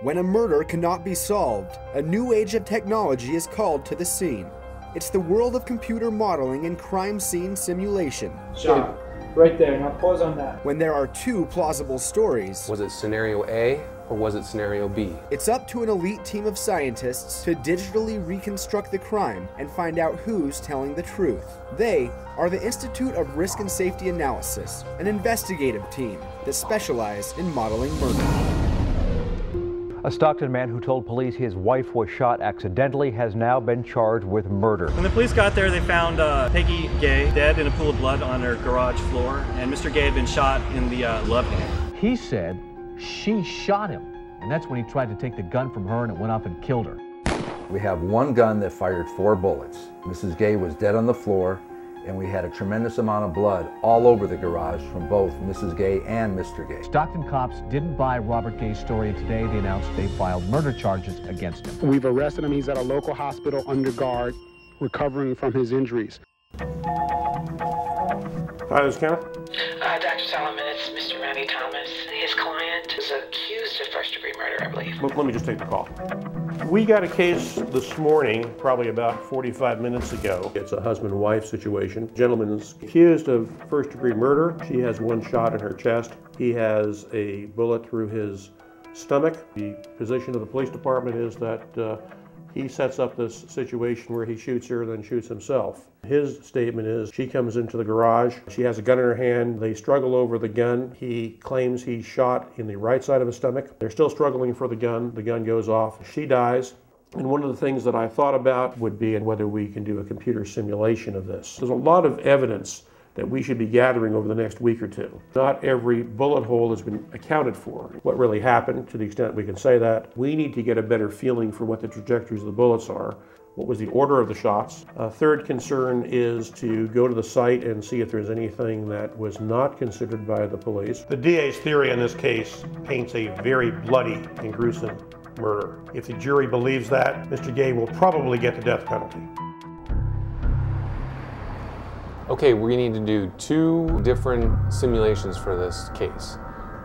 When a murder cannot be solved, a new age of technology is called to the scene. It's the world of computer modeling and crime scene simulation. Shot. Right there. Now pause on that. When there are two plausible stories, was it scenario A or was it scenario B? It's up to an elite team of scientists to digitally reconstruct the crime and find out who's telling the truth. They are the Institute of Risk and Safety Analysis, an investigative team that specialize in modeling murder. A Stockton man who told police his wife was shot accidentally has now been charged with murder. When the police got there, they found Peggy Gay dead in a pool of blood on her garage floor, and Mr. Gay had been shot in the left hand. He said she shot him, and that's when he tried to take the gun from her and it went off and killed her. We have one gun that fired 4 bullets. Mrs. Gay was dead on the floor, and we had a tremendous amount of blood all over the garage from both Mrs. Gay and Mr. Gay. Stockton cops didn't buy Robert Gay's story, and today they announced they filed murder charges against him. We've arrested him. He's at a local hospital under guard, recovering from his injuries. Hi, this is Kenneth. Dr. Solomon, it's Mr. Randy Thomas. His client is accused of first-degree murder, I believe. Let me just take the call. We got a case this morning, probably about 45 minutes ago. It's a husband-wife situation. The gentleman is accused of first-degree murder. She has 1 shot in her chest. He has a bullet through his stomach. The position of the police department is that he sets up this situation where he shoots her and then shoots himself. His statement is she comes into the garage, she has a gun in her hand, they struggle over the gun. He claims he's shot in the right side of his stomach. They're still struggling for the gun goes off, she dies. And one of the things that I thought about would be whether we can do a computer simulation of this. There's a lot of evidence that we should be gathering over the next week or two. Not every bullet hole has been accounted for. What really happened, to the extent we can say that, we need to get a better feeling for what the trajectories of the bullets are. What was the order of the shots? A third concern is to go to the site and see if there's anything that was not considered by the police. The DA's theory in this case paints a very bloody and gruesome murder. If the jury believes that, Mr. Gay will probably get the death penalty. Okay, we need to do 2 different simulations for this case.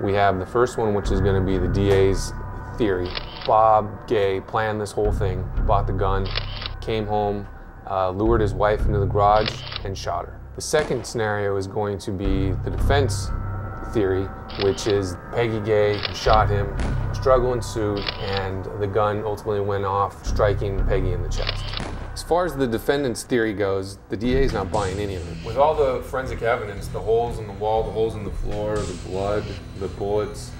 We have the first one, which is going to be the DA's theory. Bob Gay planned this whole thing, bought the gun, came home, lured his wife into the garage, and shot her. The second scenario is going to be the defense theory, which is Peggy Gay shot him, a struggle ensued, and the gun ultimately went off, striking Peggy in the chest. As far as the defendant's theory goes, the DA is not buying any of it. With all the forensic evidence, the holes in the wall, the holes in the floor, the blood, the bullets,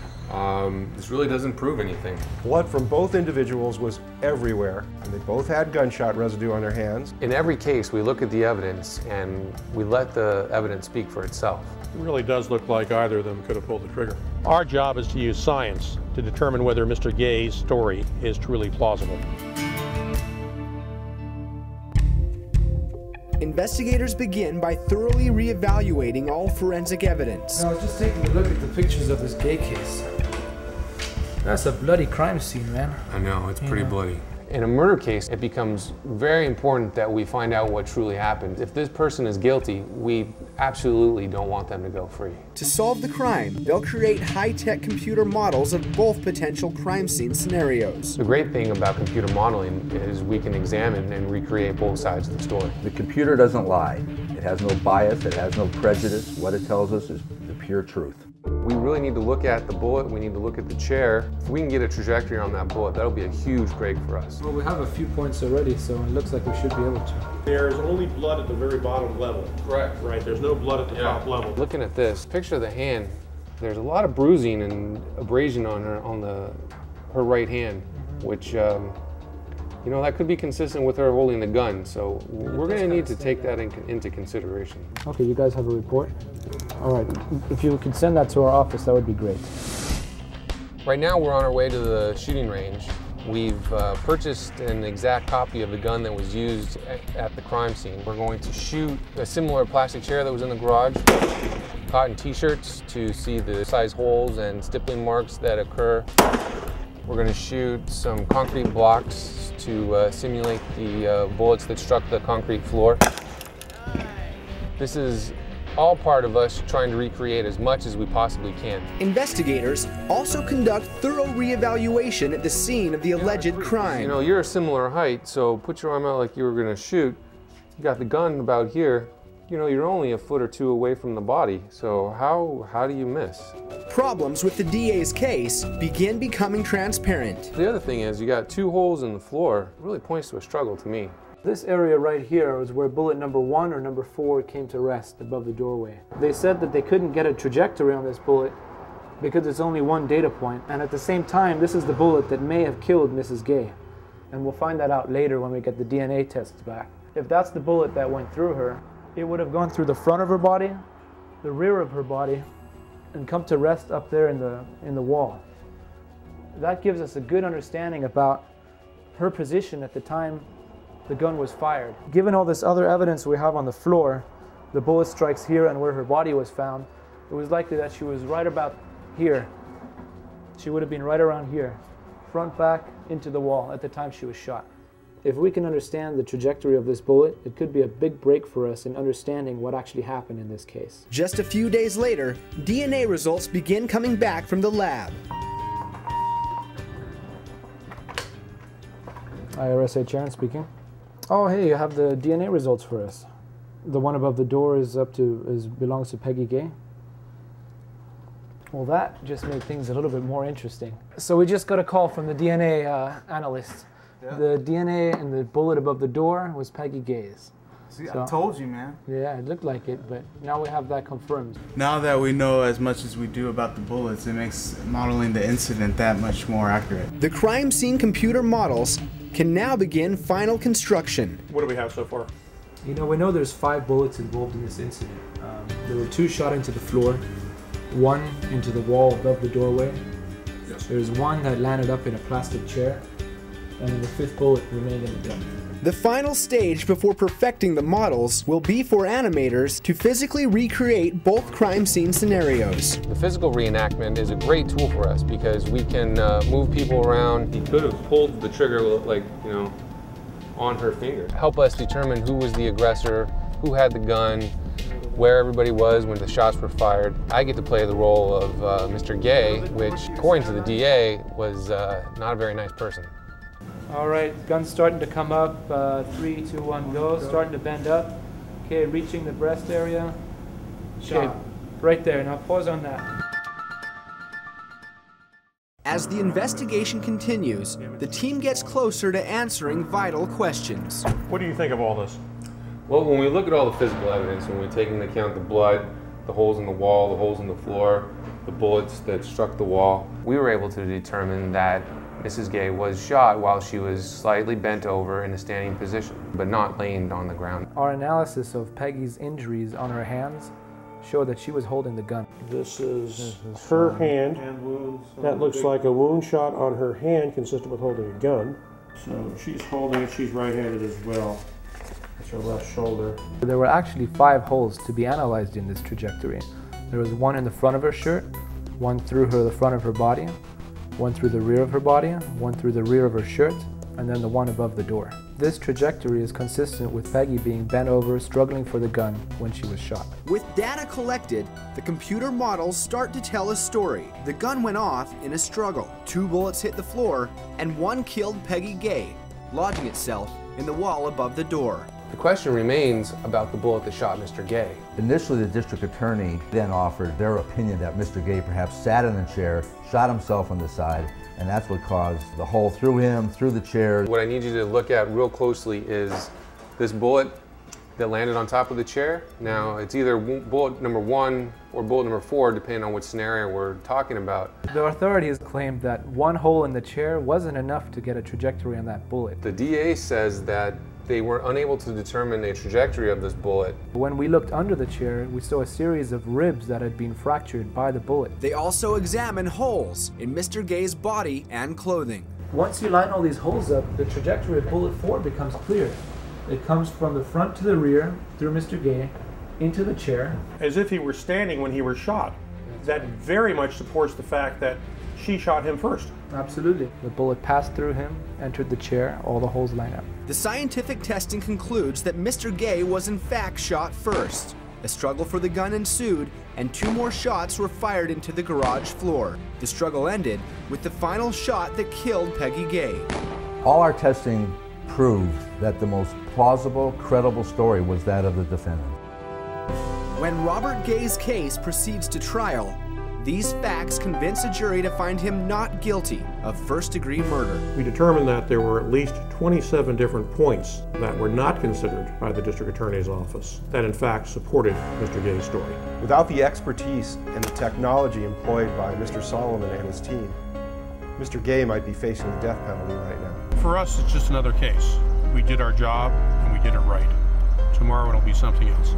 this really doesn't prove anything. Blood from both individuals was everywhere, and they both had gunshot residue on their hands. In every case, we look at the evidence and we let the evidence speak for itself. It really does look like either of them could have pulled the trigger. Our job is to use science to determine whether Mr. Gay's story is truly plausible. Investigators begin by thoroughly reevaluating all forensic evidence. I was just taking a look at the pictures of this Gay case. That's a bloody crime scene, man. I know, it's pretty bloody. In a murder case, it becomes very important that we find out what truly happened. If this person is guilty, we absolutely don't want them to go free. To solve the crime, they'll create high-tech computer models of both potential crime scene scenarios. The great thing about computer modeling is we can examine and recreate both sides of the story. The computer doesn't lie. It has no bias, it has no prejudice. What it tells us is the pure truth. We really need to look at the bullet, we need to look at the chair. If we can get a trajectory on that bullet, that'll be a huge break for us. Well, we have a few points already, so it looks like we should be able to. There's only blood at the very bottom level. Correct. Right, there's no blood at the top level. Looking at this, picture of the hand, there's a lot of bruising and abrasion on her right hand, which you know, that could be consistent with her holding the gun, so we're going to need to take that into consideration. Okay, you guys have a report? All right, if you could send that to our office, that would be great. Right now we're on our way to the shooting range. We've purchased an exact copy of the gun that was used at the crime scene. We're going to shoot a similar plastic chair that was in the garage, cotton t-shirts to see the size holes and stippling marks that occur. We're going to shoot some concrete blocks to simulate the bullets that struck the concrete floor. This is all part of us trying to recreate as much as we possibly can. Investigators also conduct thorough reevaluation at the scene of the alleged crime. You know, you're a similar height, so put your arm out like you were going to shoot. You got the gun about here. You know, you're only a foot or two away from the body, so how do you miss? Problems with the DA's case begin becoming transparent. The other thing is, you got 2 holes in the floor. It really points to a struggle to me. This area right here was where bullet number 1 or number 4 came to rest above the doorway. They said that they couldn't get a trajectory on this bullet because it's only one data point, and at the same time, this is the bullet that may have killed Mrs. Gay. And we'll find that out later when we get the DNA tests back. If that's the bullet that went through her, it would have gone through the front of her body, the rear of her body, and come to rest up there in the wall. That gives us a good understanding about her position at the time the gun was fired. Given all this other evidence we have on the floor, the bullet strikes here and where her body was found, it was likely that she was right about here. She would have been right around here, front, back, into the wall at the time she was shot. If we can understand the trajectory of this bullet, it could be a big break for us in understanding what actually happened in this case. Just a few days later, DNA results begin coming back from the lab. IRSA Chairman speaking. Oh, hey, you have the DNA results for us. The one above the door belongs to Peggy Gay. Well, that just made things a little bit more interesting. So we just got a call from the DNA analyst. Yeah. The DNA in the bullet above the door was Peggy Gay's. See, I told you, man. Yeah, it looked like it, but now we have that confirmed. Now that we know as much as we do about the bullets, it makes modeling the incident that much more accurate. The crime scene computer models can now begin final construction. What do we have so far? You know, we know there's 5 bullets involved in this incident. There were 2 shot into the floor, 1 into the wall above the doorway. Yes. There's 1 that landed up in a plastic chair, and then the 5th bullet remained in the gun. The final stage before perfecting the models will be for animators to physically recreate both crime scene scenarios. The physical reenactment is a great tool for us because we can move people around. He could have pulled the trigger, like, you know, on her finger. Help us determine who was the aggressor, who had the gun, where everybody was when the shots were fired. I get to play the role of Mr. Gay, which, according to the DA, was not a very nice person. All right, gun's starting to come up. 3, 2, 1, go. Starting to bend up. Okay, reaching the breast area. Okay, right there. Now pause on that. As the investigation continues, the team gets closer to answering vital questions. What do you think of all this? Well, when we look at all the physical evidence, when we take into account the blood, the holes in the wall, the holes in the floor, the bullets that struck the wall, we were able to determine that Mrs. Gay was shot while she was slightly bent over in a standing position, but not laying on the ground. Our analysis of Peggy's injuries on her hands showed that she was holding the gun. This is her hand. That looks like a wound shot on her hand consistent with holding a gun. So she's holding it, she's right-handed as well. That's her left shoulder. There were actually 5 holes to be analyzed in this trajectory. There was 1 in the front of her shirt, 1 through the front of her body, 1 through the rear of her body, 1 through the rear of her shirt, and then the 1 above the door. This trajectory is consistent with Peggy being bent over, struggling for the gun when she was shot. With data collected, the computer models start to tell a story. The gun went off in a struggle. 2 bullets hit the floor, and 1 killed Peggy Gay, lodging itself in the wall above the door. The question remains about the bullet that shot Mr. Gay. Initially, the district attorney then offered their opinion that Mr. Gay perhaps sat in the chair, shot himself on the side, and that's what caused the hole through him, through the chair. What I need you to look at real closely is this bullet that landed on top of the chair. Now, it's either bullet number 1 or bullet number 4, depending on which scenario we're talking about. The authorities claimed that 1 hole in the chair wasn't enough to get a trajectory on that bullet. The DA says that they were unable to determine a trajectory of this bullet. When we looked under the chair, we saw a series of ribs that had been fractured by the bullet. They also examined holes in Mr. Gay's body and clothing. Once you line all these holes up, the trajectory of bullet 4 becomes clear. It comes from the front to the rear, through Mr. Gay, into the chair. As if he were standing when he was shot. That very much supports the fact that she shot him first. Absolutely. The bullet passed through him, entered the chair, all the holes line up. The scientific testing concludes that Mr. Gay was in fact shot first. A struggle for the gun ensued, and 2 more shots were fired into the garage floor. The struggle ended with the final shot that killed Peggy Gay. All our testing proved that the most plausible, credible story was that of the defendant. When Robert Gay's case proceeds to trial, these facts convince a jury to find him not guilty of first-degree murder. We determined that there were at least 27 different points that were not considered by the district attorney's office that in fact supported Mr. Gay's story. Without the expertise and the technology employed by Mr. Solomon and his team, Mr. Gay might be facing the death penalty right now. For us, it's just another case. We did our job and we did it right. Tomorrow it'll be something else.